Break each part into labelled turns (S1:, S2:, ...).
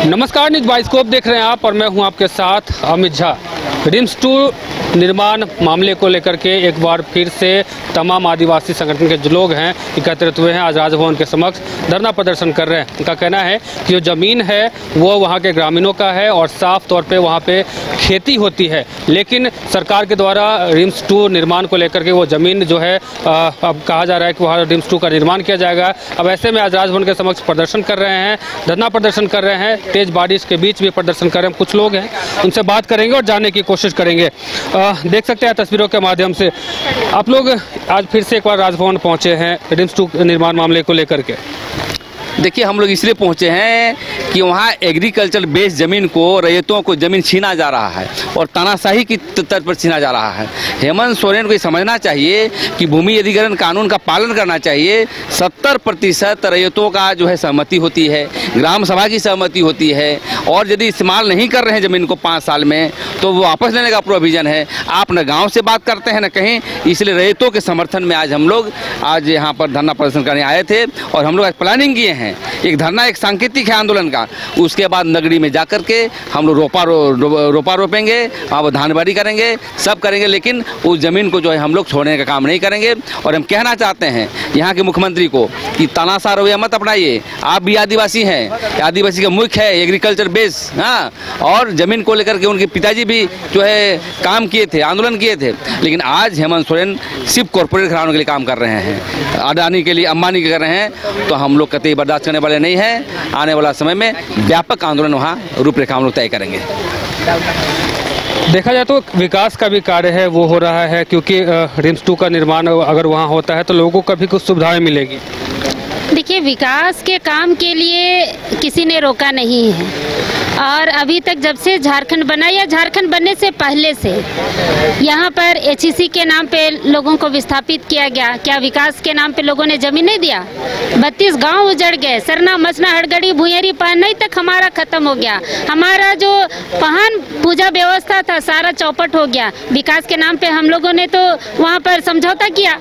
S1: नमस्कार, news bioscope देख रहे हैं आप और मैं हूं आपके साथ अमित झा। रिम्स 2 निर्माण मामले को लेकर के एक बार फिर से तमाम आदिवासी संगठन के जो लोग हैं एकत्रित हुए हैं, आज राजभवन के समक्ष धरना प्रदर्शन कर रहे हैं। उनका कहना है कि जो ज़मीन है वो वहाँ के ग्रामीणों का है और साफ तौर पे वहाँ पे खेती होती है, लेकिन सरकार के द्वारा रिम्स 2 निर्माण को लेकर के वो ज़मीन जो है अब कहा जा रहा है कि वहाँ रिम्स 2 का निर्माण किया जाएगा। अब ऐसे में आज राजभवन के समक्ष प्रदर्शन कर रहे हैं, धरना प्रदर्शन कर रहे हैं, तेज बारिश के बीच भी प्रदर्शन कर रहे हैं। कुछ लोग हैं, उनसे बात करेंगे और जानने की कोशिश करेंगे। देख सकते हैं तस्वीरों के माध्यम से आप लोग आज फिर से एक बार राजभवन पहुंचे हैं रिम्स 2 निर्माण मामले को लेकर के।
S2: देखिए, हम लोग इसलिए पहुंचे हैं कि वहाँ एग्रीकल्चर बेस्ड ज़मीन को, रैयतों को ज़मीन छीना जा रहा है और तानाशाही की तर्ज पर छीना जा रहा है। हेमंत सोरेन को ये समझना चाहिए कि भूमि अधिग्रहण कानून का पालन करना चाहिए। 70% रैयतों का जो है सहमति होती है, ग्राम सभा की सहमति होती है, और यदि इस्तेमाल नहीं कर रहे हैं ज़मीन को 5 साल में तो वो वापस लेने का प्रोविज़न है। आप न गाँव से बात करते हैं न कहीं, इसलिए रैयतों के समर्थन में आज हम लोग यहाँ पर धरना प्रदर्शन करने आए थे और हम लोग आज प्लानिंग किए हैं। एक धरना एक सांकेतिक है आंदोलन का। उसके बाद नगरी में जाकर के हम लोग रोपा रोपेंगे, वहाँ धानबारी करेंगे, सब करेंगे, लेकिन उस ज़मीन को जो है हम लोग छोड़ने का काम नहीं करेंगे। और हम कहना चाहते हैं यहाँ के मुख्यमंत्री को कि तानाशाह रवैया मत अपनाइए। आप भी आदिवासी हैं, आदिवासी का मुख्य है एग्रीकल्चर बेस, हाँ, और ज़मीन को लेकर के उनके पिताजी भी जो है काम किए थे, आंदोलन किए थे, लेकिन आज हेमंत सोरेन सिर्फ कॉर्पोरेट घरानों के लिए काम कर रहे हैं, अडानी के लिए, अंबानी के कर रहे हैं। तो हम लोग कतई बर्दाश्त करने वाले नहीं हैं। आने वाला समय में व्यापक आंदोलन वहाँ रूपरेखा हम लोग तय करेंगे।
S1: देखा जाए तो विकास का भी कार्य है वो हो रहा है, क्योंकि रिम्स 2 का निर्माण अगर वहाँ होता है तो लोगों को भी कुछ सुविधाएं मिलेगी।
S3: देखिए, विकास के काम के लिए किसी ने रोका नहीं है, और अभी तक जब से झारखंड बना या झारखंड बनने से पहले से यहाँ पर HEC के नाम पे लोगों को विस्थापित किया गया। क्या विकास के नाम पे लोगों ने जमीन नहीं दिया? 32 गांव उजड़ गए, सरना मचना हड़गड़ी भुयरी पहनई तक हमारा खत्म हो गया। हमारा जो पहन पूजा व्यवस्था था सारा चौपट हो गया। विकास के नाम पे हम लोगों ने तो वहाँ पर समझौता किया।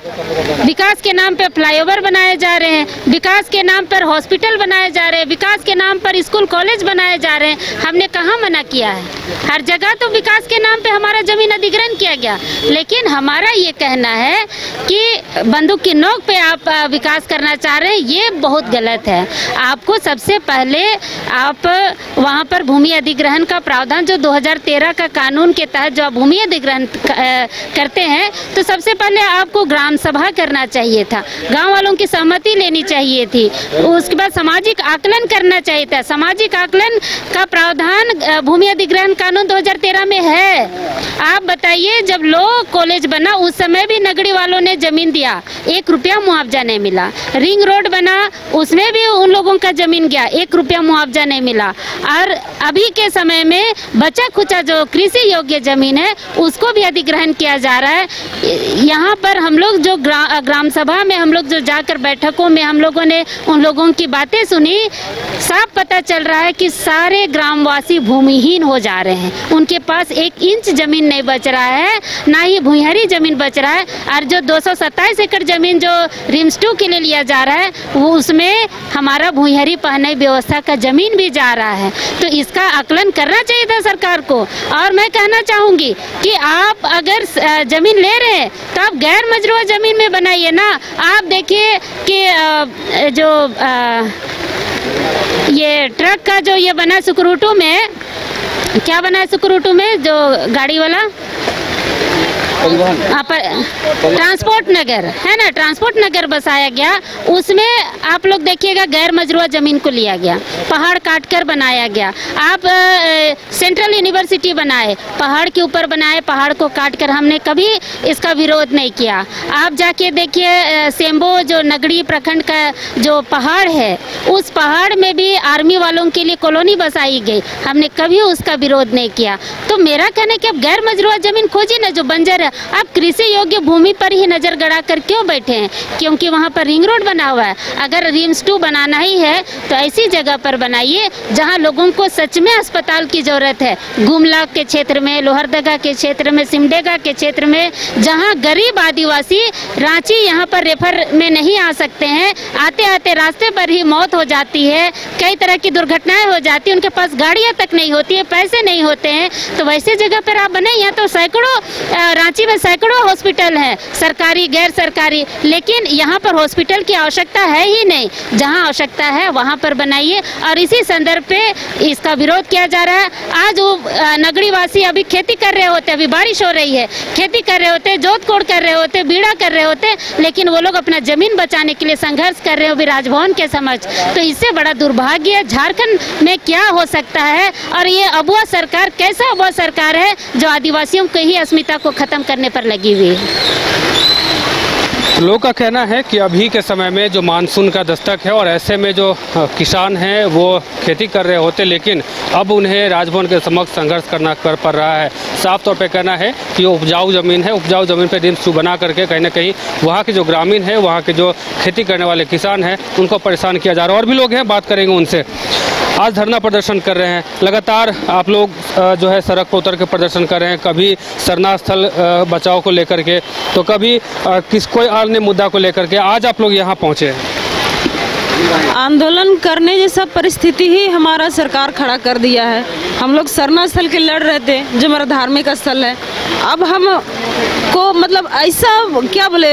S3: विकास के नाम पे फ्लाईओवर बनाए जा रहे हैं, विकास के नाम पर हॉस्पिटल बनाए जा रहे हैं, विकास के नाम पर स्कूल कॉलेज बनाए जा रहे हैं। हमने कहाँ मना किया है? हर जगह तो विकास के नाम पे हमारा जमीन अधिग्रहण किया गया, लेकिन हमारा ये कहना है कि बंदूक की नोक पे आप विकास करना चाह रहे हैं, ये बहुत गलत है। आपको सबसे पहले आप वहाँ पर भूमि अधिग्रहण का प्रावधान जो 2013 का कानून के तहत जो आप भूमि अधिग्रहण करते हैं, तो सबसे पहले आपको ग्राम सभा करना चाहिए था, गाँव वालों की सहमति लेनी चाहिए थी, उसके बाद सामाजिक आकलन करना चाहिए था। सामाजिक आकलन का प्रावधान भूमि अधिग्रहण कानून 2013 में है। आप बताइए, जब लो कॉलेज बना उस समय भी नगरी वालों ने जमीन दिया, 1 रुपया मुआवजा नहीं मिला। रिंग रोड बना उसमें भी उन लोगों का जमीन गया, 1 रुपया मुआवजा नहीं मिला। और अभी के समय में बचा खुचा जो कृषि योग्य जमीन है उसको भी अधिग्रहण किया जा रहा है। यहाँ पर हम लोग जो ग्राम सभा में हम लोग जो जाकर बैठकों में हम लोगों ने उन लोगों की बातें सुनी, साफ पता चल रहा है कि सारे ग्रामवासी भूमिहीन हो जा रहे हैं। उनके पास 1 इंच जमीन नहीं बच रहा है, ना ही भूइहारी जमीन बच रहा है। और जो 227 एकड़ जमीन जो रिम्स 2 के लिए लिया जा रहा है, वो उसमें हमारा भूइहारी पहनाई व्यवस्था का जमीन भी जा रहा है। तो इसका आकलन करना चाहिए था सरकार को। और मैं कहना चाहूँगी कि आप अगर जमीन ले रहे हैं तो आप गैर मजरूआ जमीन में बनाइए ना। आप देखिए कि जो ये ट्रक का जो ये बना सुकरूटू में, क्या बना है सुकरूटू में जो गाड़ी वाला ट्रांसपोर्ट नगर है ना, ट्रांसपोर्ट नगर बसाया गया। उसमें आप लोग देखिएगा गैर मजरूआ जमीन को लिया गया, पहाड़ काटकर बनाया गया। आप सेंट्रल यूनिवर्सिटी बनाए, पहाड़ के ऊपर बनाए, पहाड़ को काटकर। हमने कभी इसका विरोध नहीं किया। आप जाके देखिए सेम्बो जो नगरी प्रखंड का जो पहाड़ है, उस पहाड़ में भी आर्मी वालों के लिए कॉलोनी बसाई गई, हमने कभी उसका विरोध नहीं किया। तो मेरा कहना है कि अब गैर मजरूआ जमीन खोजिए ना, जो बंजर है। आप कृषि योग्य भूमि पर ही नज़र गड़ा कर क्यों बैठे हैं? क्योंकि वहाँ पर रिंग रोड बना हुआ है। अगर रिम्स 2 बनाना ही है तो ऐसी जगह पर बनाइए जहाँ लोगों को सच में अस्पताल की ज़रूरत है। गुमला के क्षेत्र में, लोहरदगा के क्षेत्र में, सिमडेगा के क्षेत्र में, जहाँ गरीब आदिवासी रांची यहाँ पर रेफर में नहीं आ सकते हैं, आते आते रास्ते पर ही मौत हो जाती है, कई तरह की दुर्घटनाएं हो जाती हैं, उनके पास गाड़ियाँ तक नहीं होती है, पैसे नहीं होते हैं। तो वैसे जगह पर आप बनाए। यहाँ तो सैकड़ों, रांची में सैकड़ों हॉस्पिटल हैं, सरकारी गैर सरकारी, लेकिन यहाँ पर हॉस्पिटल की आवश्यकता है ही नहीं। जहाँ आवश्यकता है वहाँ पर बनाइए। और इसी संदर्भ पे इसका विरोध किया जा रहा है। आज वो नगरी वासी अभी खेती कर रहे होते, अभी बारिश हो रही है, खेती कर रहे होते, जोत कोड़ कर रहे होते, बीड़ा कर रहे होते, लेकिन वो लोग अपना जमीन बचाने के लिए संघर्ष कर रहे हो भी राजभवन के समक्ष। तो इससे बड़ा दुर्भाग्य झारखंड में क्या हो सकता है? और ये अबुआ सरकार कैसा अबुआ सरकार है जो आदिवासियों की ही अस्मिता को खत्म करने पर लगी हुई है।
S1: लोगों का कहना है कि अभी के समय में जो मानसून का दस्तक है और ऐसे में जो किसान हैं वो खेती कर रहे होते, लेकिन अब उन्हें राजभवन के समक्ष संघर्ष करना पड़ रहा है। साफ तौर पे कहना है कि उपजाऊ ज़मीन है, उपजाऊ ज़मीन पे रिम्स 2 बना करके कहीं ना कहीं वहाँ के जो ग्रामीण हैं, वहाँ के जो खेती करने वाले किसान हैं, उनको परेशान किया जा रहा है। और भी लोग हैं, बात करेंगे उनसे। आज धरना प्रदर्शन कर रहे हैं, लगातार आप लोग जो है सड़क पर उतर के प्रदर्शन कर रहे हैं, कभी सरना स्थल बचाव को लेकर के, तो कभी कोई अन्य मुद्दा को लेकर के। आज आप लोग यहाँ पहुँचे हैं,
S4: आंदोलन करने जैसा परिस्थिति ही हमारा सरकार खड़ा कर दिया है। हम लोग सरना स्थल के लड़ रहे थे, जो हमारा धार्मिक स्थल है। अब हम को मतलब ऐसा क्या बोले,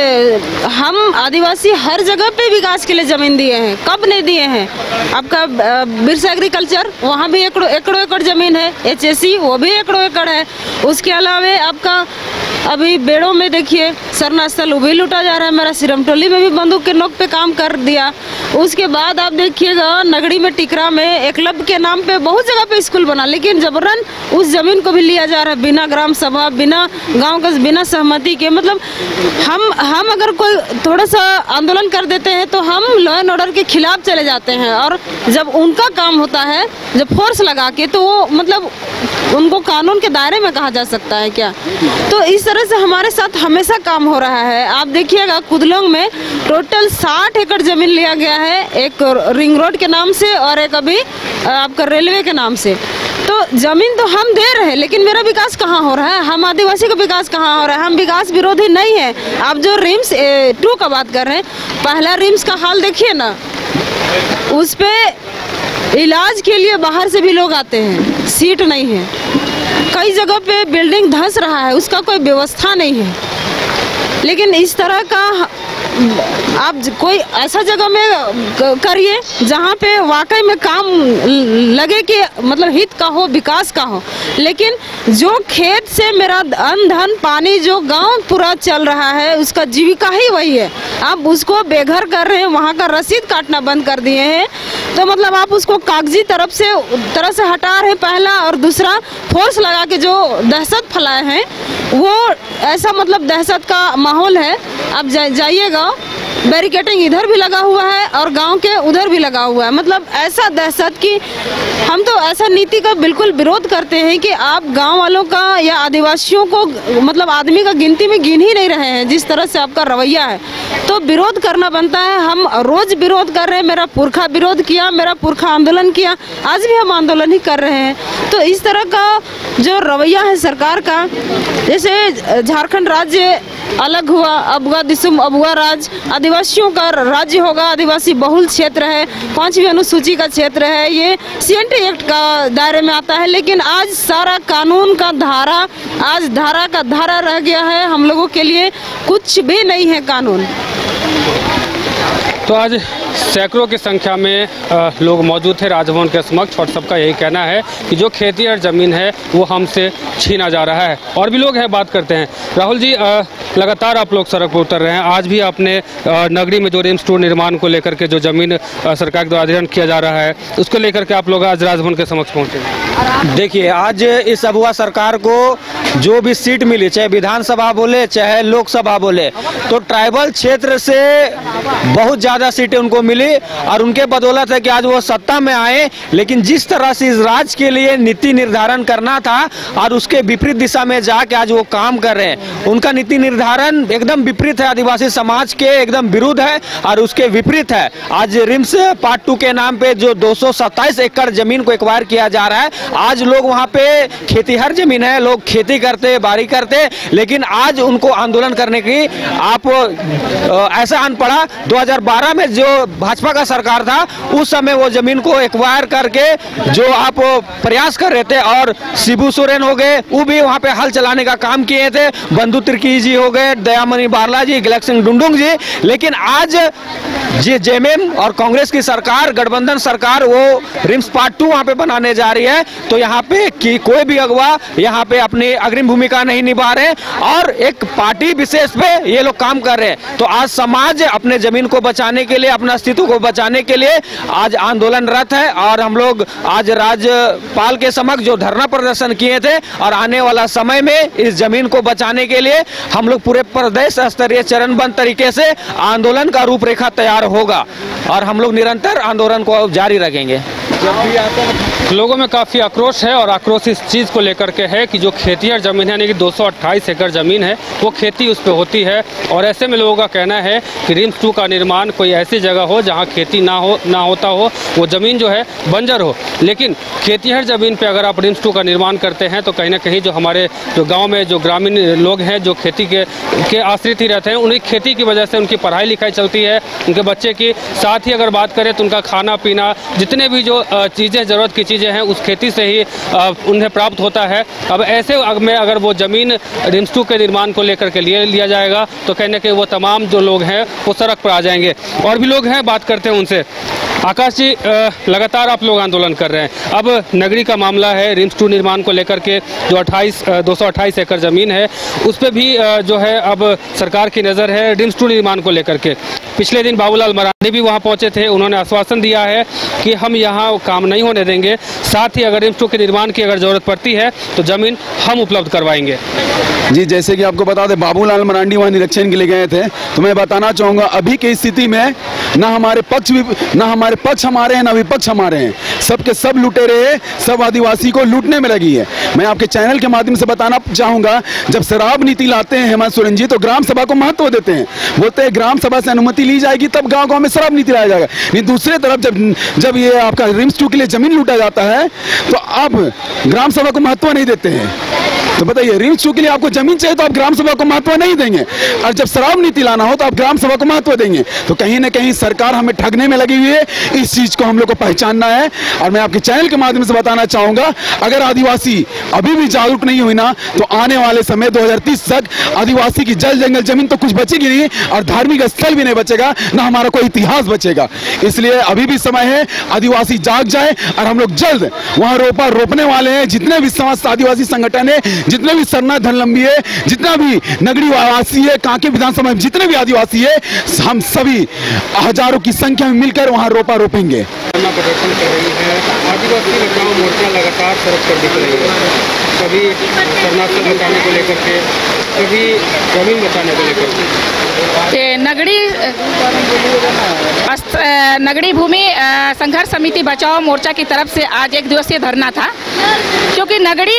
S4: हम आदिवासी हर जगह पे विकास के लिए ज़मीन दिए हैं, कब नहीं दिए हैं? आपका बिरसा एग्रीकल्चर, वहाँ भी एकड़ों ज़मीन है, HSC वो भी एकड़ों है। उसके अलावा आपका अभी बेड़ों में देखिए सरना स्थल वो भी लूटा जा रहा है। मेरा सिरमटोली में भी बंदूक के नोक पे काम कर दिया। उसके बाद आप देखिएगा नगड़ी में, टिकरा में एकलव्य के नाम पे बहुत जगह पे स्कूल बना, लेकिन जबरन उस जमीन को भी लिया जा रहा है, बिना ग्राम सभा, बिना गांव का, बिना सहमति के। मतलब हम अगर कोई थोड़ा सा आंदोलन कर देते हैं तो हम लॉ एंड ऑर्डर के खिलाफ चले जाते हैं, और जब उनका काम होता है जब फोर्स लगा के, तो वो मतलब उनको कानून के दायरे में कहा जा सकता है क्या? तो इस तरह से हमारे साथ हमेशा काम हो रहा है। आप देखिएगा कुदलोंग में टोटल 60 एकड़ जमीन लिया गया है, एक रिंग रोड के नाम से और एक अभी आपका रेलवे के नाम से। तो जमीन तो हम दे रहे हैं, लेकिन मेरा विकास कहाँ हो रहा है? हम आदिवासी का विकास कहाँ हो रहा है? हम विकास विरोधी नहीं है। आप जो रिम्स 2 का बात कर रहे हैं, पहला रिम्स का हाल देखिए ना, उस पे इलाज के लिए बाहर से भी लोग आते हैं, सीट नहीं है। कई जगह पे बिल्डिंग धंस रहा है, उसका कोई व्यवस्था नहीं है। लेकिन इस तरह का आप कोई ऐसा जगह में करिए जहाँ पे वाकई में काम लगे कि मतलब हित का हो, विकास का हो। लेकिन जो खेत से मेरा अन्न धन पानी जो गांव पूरा चल रहा है, उसका जीविका ही वही है, आप उसको बेघर कर रहे हैं, वहाँ का रसीद काटना बंद कर दिए हैं। तो मतलब आप उसको कागजी तरह से हटा रहे हैं, पहला। और दूसरा, फोर्स लगा के जो दहशत फैलाए हैं, वो ऐसा मतलब दहशत का माहौल है। आप जाइएगा, बैरिकेडिंग इधर भी लगा हुआ है और गांव के उधर भी लगा हुआ है। मतलब ऐसा दहशत की हम तो ऐसा नीति का बिल्कुल विरोध करते हैं कि आप गांव वालों का या आदिवासियों को मतलब आदमी का गिनती में गिन ही नहीं रहे हैं, जिस तरह से आपका रवैया है। तो विरोध करना बनता है। हम रोज विरोध कर रहे हैं। मेरा पुरखा विरोध किया, मेरा पुरखा आंदोलन किया, आज भी हम आंदोलन ही कर रहे हैं। तो इस तरह का जो रवैया है सरकार का, जैसे झारखंड राज्य अलग हुआ, अबुआ दिसुम अबुआ राज, आदिवासियों का राज्य होगा, आदिवासी बहुल क्षेत्र है, 5वीं अनुसूची का क्षेत्र है, ये CNT एक्ट का दायरे में आता है। लेकिन आज सारा कानून का धारा, आज धारा का धारा रह गया है। हम लोगों के लिए कुछ भी नहीं है कानून।
S1: तो आज सैकड़ों की संख्या में लोग मौजूद थे राजभवन के समक्ष, और सबका यही कहना है कि जो खेती और ज़मीन है वो हमसे छीना जा रहा है। और भी लोग हैं, बात करते हैं। राहुल जी, लगातार आप लोग सड़क पर उतर रहे हैं। आज भी आपने नगरी में जो रिम्स 2 निर्माण को लेकर के जो ज़मीन सरकार के द्वारा अधिग्रहण किया जा रहा है, उसको लेकर के आप लोग आज राजभवन के समक्ष पहुँचे।
S5: देखिए, आज इस अबुआ सरकार को जो भी सीट मिली, चाहे विधानसभा बोले चाहे लोकसभा बोले, तो ट्राइबल क्षेत्र से बहुत ज़्यादा सीटें उनको को मिली और उनके बदौलत है कि आज वो सत्ता में आए। लेकिन जिस तरह से इस राज्य के लिए नीति निर्धारण करना था और उसके विपरीत दिशा में जाके आज वो काम कर रहे हैं। उनका नीति निर्धारण एकदम विपरीत है, आदिवासी समाज के एकदम विरुद्ध है और उसके विपरीत है। आज रिम्स पार्ट 2 के नाम पे जो 227 एकड़ जमीन को एक्वायर किया जा रहा है, आज लोग वहाँ पे खेतीहर जमीन है, लोग खेती करते, बारी करते, लेकिन आज उनको आंदोलन करने की आप ऐसा आन पड़ा। 2012 में जो भाजपा का सरकार था उस समय वो जमीन को एक्वायर करके जो आप प्रयास कर रहे थे, और शिबू सोरेन हो गए, वो भी वहाँ पे हल चलाने का काम किए थे, बंधु तिर्की जी हो गए, दयामणि बारला जी, गैलेक्सिंग डुंडुंग जी। लेकिन आज जेएमएम और कांग्रेस की सरकार, गठबंधन सरकार, वो रिम्स पार्ट 2 वहाँ पे बनाने जा रही है। तो यहाँ पे कि कोई भी अगवा यहाँ पे अपनी अग्रिम भूमिका नहीं निभा रहे और एक पार्टी विशेष पे ये लोग काम कर रहे हैं। तो आज समाज अपने जमीन को बचाने के लिए, अपना अस्तित्व को बचाने के लिए आज आंदोलनरत है। और हम लोग आज राज्यपाल के समक्ष जो धरना प्रदर्शन किए थे, और आने वाला समय में इस जमीन को बचाने के लिए हम लोग पूरे प्रदेश स्तरीय चरणबद्ध तरीके से आंदोलन का रूपरेखा तैयार होगा और हम लोग निरंतर आंदोलन को जारी रखेंगे।
S1: लोगों में काफ़ी आक्रोश है और आक्रोश इस चीज़ को लेकर के है कि जो खेतीहर ज़मीन है, यानी कि 228 एकड़ ज़मीन है, वो खेती उस पर होती है। और ऐसे में लोगों का कहना है कि रिम्स 2 का निर्माण कोई ऐसी जगह हो जहां खेती ना होता हो, वो ज़मीन जो है बंजर हो। लेकिन खेतीहर ज़मीन पे अगर आप रिम्स 2 का निर्माण करते हैं तो कहीं ना कहीं जो हमारे जो गाँव में जो ग्रामीण लोग हैं, जो खेती के आश्रित ही रहते हैं, उन्हीं खेती की वजह से उनकी पढ़ाई लिखाई चलती है, उनके बच्चे की। साथ ही अगर बात करें तो उनका खाना पीना, जितने भी जो चीज़ें, ज़रूरत की चीज़ें हैं, उस खेती से ही उन्हें प्राप्त होता है। अब ऐसे में अगर वो ज़मीन रिम्स 2 के निर्माण को लेकर के लिया जाएगा तो कहने के वो तमाम जो लोग हैं वो सड़क पर आ जाएंगे। और भी लोग हैं, बात करते हैं उनसे। आकाश जी, लगातार आप लोग आंदोलन कर रहे हैं। अब नगरी का मामला है, रिम्स 2 निर्माण को लेकर के जो 228 एकड़ ज़मीन है उस पर भी जो है अब सरकार की नज़र है रिम्स 2 निर्माण को लेकर के। पिछले दिन बाबूलाल मरांडी भी वहां पहुंचे थे, उन्होंने आश्वासन दिया है कि हम यहां काम नहीं होने देंगे, साथ ही अगर रिम्स 2 के निर्माण की अगर ज़रूरत पड़ती है तो ज़मीन हम उपलब्ध करवाएंगे।
S6: जी, जैसे कि आपको बता दें, बाबूलाल मरांडी वहाँ निरीक्षण के लिए गए थे, तो मैं बताना चाहूँगा अभी की स्थिति में ना हमारे पक्ष हमारे हैं, ना विपक्ष हमारे हैं। सबके सब लुटेरे हैं, सब आदिवासी को लूटने में लगी है। मैं आपके चैनल के माध्यम से बताना चाहूँगा, जब शराब नीति लाते हैं हेमंत सोरेन जी तो ग्राम सभा को महत्व देते हैं, बोलते हैं ग्राम सभा से अनुमति ली जाएगी तब गाँव-गाँव में शराब नीति लाया जाएगा। नहीं, दूसरे तरफ जब ये आपका रिम्स 2 के लिए जमीन लूटा जाता है तो आप ग्राम सभा को महत्व नहीं देते हैं। तो बताइए, रिम्स 2 के लिए आपको जमीन चाहिए तो आप ग्राम सभा को महत्व नहीं देंगे, और जब शराब नीति लाना हो तो आप ग्राम सभा को महत्व देंगे। तो कहीं ना कहीं सरकार हमें ठगने में लगी हुई है, इस चीज को हम लोग को पहचानना है। और मैं आपके चैनल के माध्यम से बताना चाहूंगा, अगर आदिवासी अभी भी जागरूक नहीं हुई ना तो आने वाले समय 2030 तक आदिवासी की जल जंगल जमीन तो कुछ बचेगी नहीं, और धार्मिक स्थल भी नहीं बचेगा, ना हमारा कोई इतिहास बचेगा। इसलिए अभी भी समय है, आदिवासी जाग जाए और हम लोग जल्द वहां रोपने वाले हैं। जितने भी समाज आदिवासी संगठन है, जितने भी सरना धनलंबी है, जितना भी नगरी वासी है, कांके विधानसभा में जितने भी आदिवासी है, हम सभी हजारों की संख्या में मिलकर वहां रोपा रोपेंगे।
S1: प्रदर्शन कर रही है, आदिवासी बचाओ मोर्चा लगातार सड़क पर दिख रही है, कभी कर्नाटक बचाने को लेकर के, कभी जमीन बचाने को लेकर के।
S7: नगरी भूमि संघर्ष समिति बचाओ मोर्चा की तरफ से आज 1 दिवसीय धरना था, क्योंकि नगरी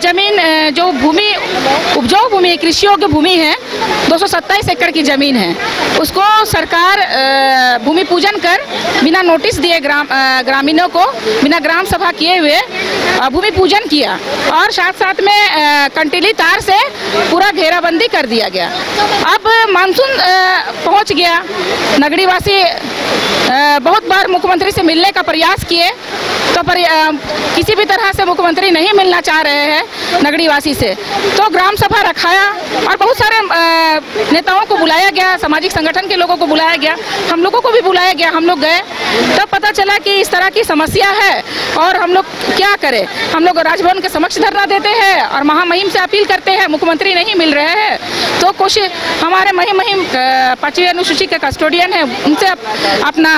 S7: जमीन जो भूमि उपजाऊ भूमि, कृषि योग्य भूमि है, 227 एकड़ की जमीन है, उसको सरकार भूमि पूजन कर बिना नोटिस दिए ग्रामीणों को बिना ग्राम सभा किए हुए भूमि पूजन किया, और साथ साथ में कंटीली तार से पूरा घेराबंदी कर दिया गया। अब मानसून पहुंच गया, नगरीवासी बहुत बार मुख्यमंत्री से मिलने का प्रयास किए तो किसी भी तरह से मुख्यमंत्री नहीं मिलना चाह रहे हैं नगरीवासी से, तो ग्राम सभा रखाया और बहुत सारे नेताओं को बुलाया गया, सामाजिक संगठन के लोगों को बुलाया गया, हम लोगों को भी बुलाया गया। हम लोग गए, तब पता चला कि इस तरह की समस्या है और हम लोग क्या करें। हम लोग राजभवन के समक्ष धरना देते हैं और महामहिम से अपील करते हैं, मुख्यमंत्री नहीं मिल रहे हैं, तो कुछ हमारे महिम 5वीं अनुसूची के कस्टोडियन है, उनसे अपना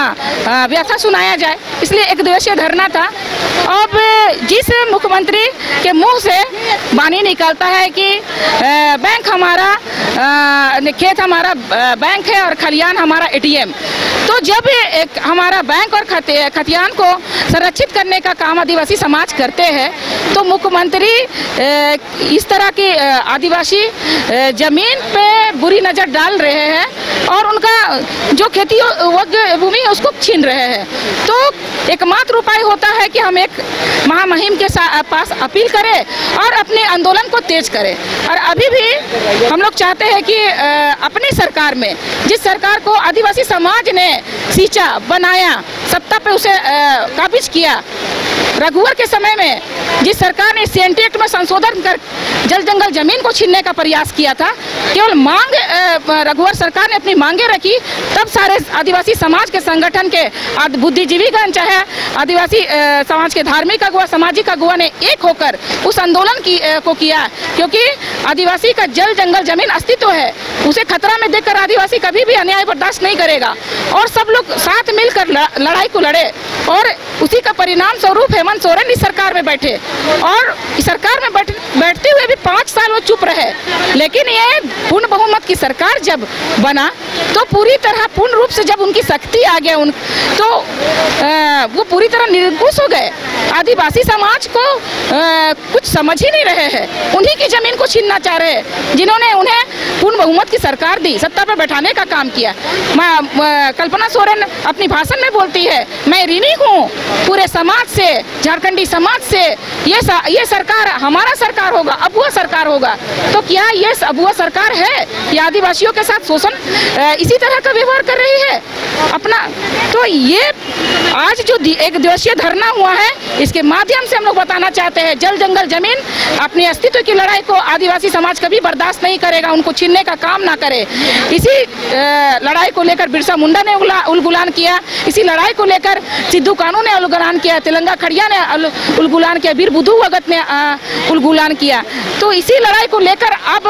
S7: व्यथा सुनाया जाए, इसलिए 1 दिवसीय धरना था। अब जिस मुख्यमंत्री के मुंह से वाणी निकलता है कि बैंक हमारा खेत हमारा बैंक है और खलियान हमारा एटीएम, तो जब एक हमारा बैंक और खतियान को संरक्षित करने का काम आदिवासी समाज करते हैं, तो मुख्यमंत्री इस तरह की आदिवासी जमीन पे बुरी नज़र डाल रहे हैं और उनका जो खेती योग्य भूमि है उसको छीन रहे हैं। तो एकमात्र उपाय होता है कि हम एक महामहिम के पास अपील करें और अपने आंदोलन को तेज करें। और अभी भी हम लोग चाहते हैं कि अपनी सरकार में, जिस सरकार को आदिवासी समाज ने सींचा, बनाया, सत्ता पे उसे काबिज किया, रघुवर के समय में जिस सरकार ने सीएनटी एक्ट में संशोधन कर जल जंगल जमीन को छीनने का प्रयास किया था, केवल मांग रघुवर सरकार ने अपनी मांगे रखी, तब सारे आदिवासी समाज के संगठन के बुद्धिजीवीगण, चाहे आदिवासी समाज के धार्मिक अगुआ, सामाजिक अगुआ ने एक होकर उस आंदोलन को किया, क्योंकि आदिवासी का जल जंगल जमीन अस्तित्व है, उसे खतरा में देखकर आदिवासी कभी भी अन्याय बर्दाश्त नहीं करेगा और सब लोग साथ मिलकर लड़ाई को लड़े। और उसी का परिणाम स्वरूप हेमंत सोरेन इस सरकार में बैठे और इस सरकार में बैठते हुए भी 5 साल वो चुप रहे। लेकिन ये पूर्ण बहुमत की सरकार जब बना तो पूरी तरह पूर्ण रूप से जब उनकी शक्ति आ गया तो वो पूरी तरह निरंकुश हो गए। आदिवासी समाज को कुछ समझ ही नहीं रहे हैं, उन्हीं की जमीन को छीनना चाह रहे हैं जिन्होंने उन्हें पूर्ण बहुमत की सरकार दी, सत्ता पर बैठाने का काम किया। कल्पना सोरेन अपनी भाषण में बोलती है, मैं ऋणी हूँ पूरे समाज से, झारखंडी समाज से, ये सरकार हमारा सरकार होगा, अबुआ सरकार होगा। तो क्या ये अबुआ सरकार है? ये आदिवासियों के साथ शोषण इसी तरह का व्यवहार कर रही है अपना? तो ये आज जो एक दिवसीय धरना हुआ है, इसके माध्यम से हम लोग बताना चाहते हैं, जल जंगल जमीन अपने अस्तित्व की लड़ाई को आदिवासी समाज कभी बर्दाश्त नहीं करेगा, उनको छीनने का काम ना करे। इसी लड़ाई को लेकर बिरसा मुंडा ने उलगुलान किया, इसी लड़ाई को लेकर सिद्धू कानू ने उलगुलान किया, तेलंगा खड़िया ने उलगुलान किया, वीर बुद्धू भगत ने उलगुलान किया। तो इसी लड़ाई को लेकर अब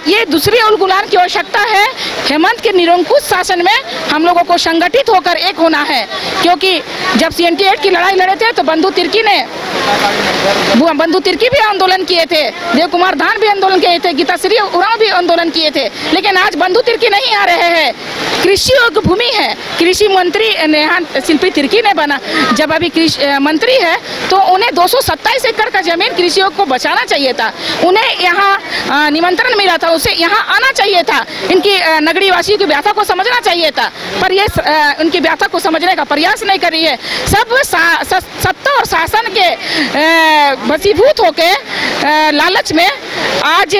S7: ये दूसरी उलगुलान की आवश्यकता है। हेमंत के निरंकुश शासन में हम लोगों को संगठित होकर एक होना है, क्योंकि जब सीएनटी एक्ट की लड़ाई लड़े थे तो बंधु तिर्की भी आंदोलन किए थे, देव कुमार धान भी आंदोलन किए थे, गीताश्री उरांव भी आंदोलन किए थे। लेकिन आज बंधु तिर्की नहीं आ रहे हैं, कृषि योग्य भूमि है। कृषि मंत्री नेहा शिल्पी तिर्की ने बना, जब अभी मंत्री है तो उन्हें 227 एकड़ का जमीन कृषि योग को बचाना चाहिए था, उन्हें यहाँ निमंत्रण मिला था, उसे यहाँ आना चाहिए था, इनकी नगरी वासियों की व्यथा को समझना चाहिए था, पर ये उनकी व्यथा को समझने का प्रयास नहीं कर रही है। सब सत्ता और शासन के वशीभूत होके लालच में आज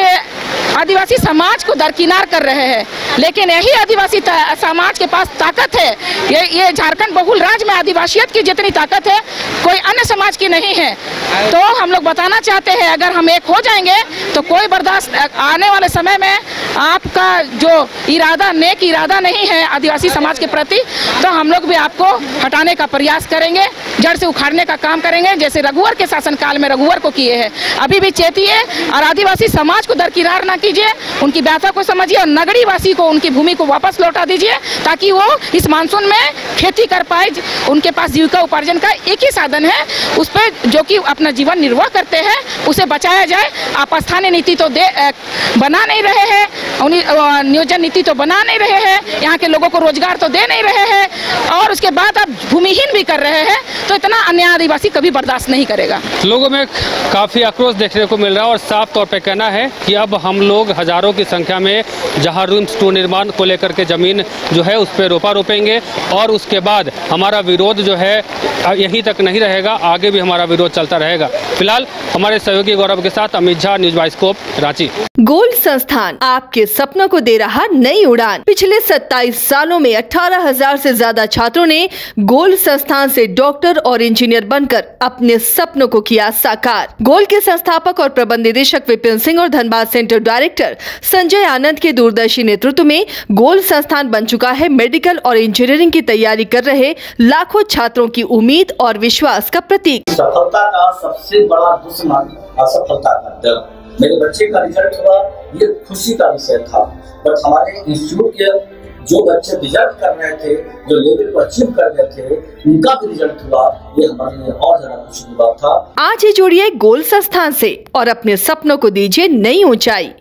S7: आदिवासी समाज को दरकिनार कर रहे हैं। लेकिन यही आदिवासी समाज के पास ताकत है, ये झारखंड बहुल राज्य में आदिवासियत की जितनी ताकत है कोई अन्य समाज की नहीं है। तो हम लोग बताना चाहते हैं, अगर हम एक हो जाएंगे तो कोई बर्दाश्त आने वाले समय में आपका जो इरादा नेक इरादा नहीं है आदिवासी समाज के प्रति, तो हम लोग भी आपको हटाने का प्रयास करेंगे, जड़ से उखाड़ने का काम करेंगे, जैसे रघुवर के शासनकाल में रघुवर को किए हैं। अभी भी चेतिए और आदिवासी समाज को दरकिनार ना कीजिए, उनकी व्यथा को समझिए और नगरी वासी को उनकी भूमि को वापस लौटा दीजिए, ताकि वो इस मानसून में खेती कर पाए। उनके पास जीविका उपार्जन का एक ही साधन है, उस पर जो कि अपना जीवन निर्वाह करते हैं उसे बचाया जाए। आप स्थानीय नीति तो बना नहीं रहे हैं, नियोजन नीति तो बना नहीं रहे हैं, यहाँ के लोगों को रोजगार तो दे नहीं रहे हैं, और उसके बाद आप भूमिहीन भी कर रहे हैं, तो इतना अन्याय आदिवासी कभी बर्दाश्त नहीं करेगा।
S1: लोगों में काफ़ी आक्रोश देखने को मिल रहा है और साफ तौर पे कहना है कि अब हम लोग हजारों की संख्या में जहां रिम्स 2 निर्माण को लेकर के ज़मीन जो है उस पर रोपा रोपेंगे और उसके बाद हमारा विरोध जो है यहीं तक नहीं रहेगा, आगे भी हमारा विरोध चलता रहेगा। फिलहाल हमारे सहयोगी गौरव के साथ Amit Jha, news bioscope, Ranchi.
S8: Gold संस्थान आपके सपनों को दे रहा नई उड़ान। पिछले 27 सालों में 18,000 से ज्यादा छात्रों ने गोल्ड संस्थान से डॉक्टर और इंजीनियर बनकर अपने सपनों को किया साकार। गोल्ड के संस्थापक और प्रबंध निदेशक विपिन सिंह और धनबाद सेंटर डायरेक्टर संजय आनंद के दूरदर्शी नेतृत्व में गोल्ड संस्थान बन चुका है मेडिकल और इंजीनियरिंग की तैयारी कर रहे लाखों छात्रों की उम्मीद और विश्वास का प्रतीक।
S9: सफलता का सबसे बड़ा दुश्मन असफलता का डर। मेरे बच्चे का रिजल्ट हुआ, ये खुशी का विषय था, बट हमारे इंस्टीट्यूट के जो बच्चे रिजल्ट कर रहे थे, जो लेवल को अचीव कर रहे थे, उनका भी रिजल्ट हुआ। ये हमारे लिए और ज्यादा खुशी की बात था।
S8: आज ही जुड़िए गोल संस्थान से और अपने सपनों को दीजिए नई ऊंचाई।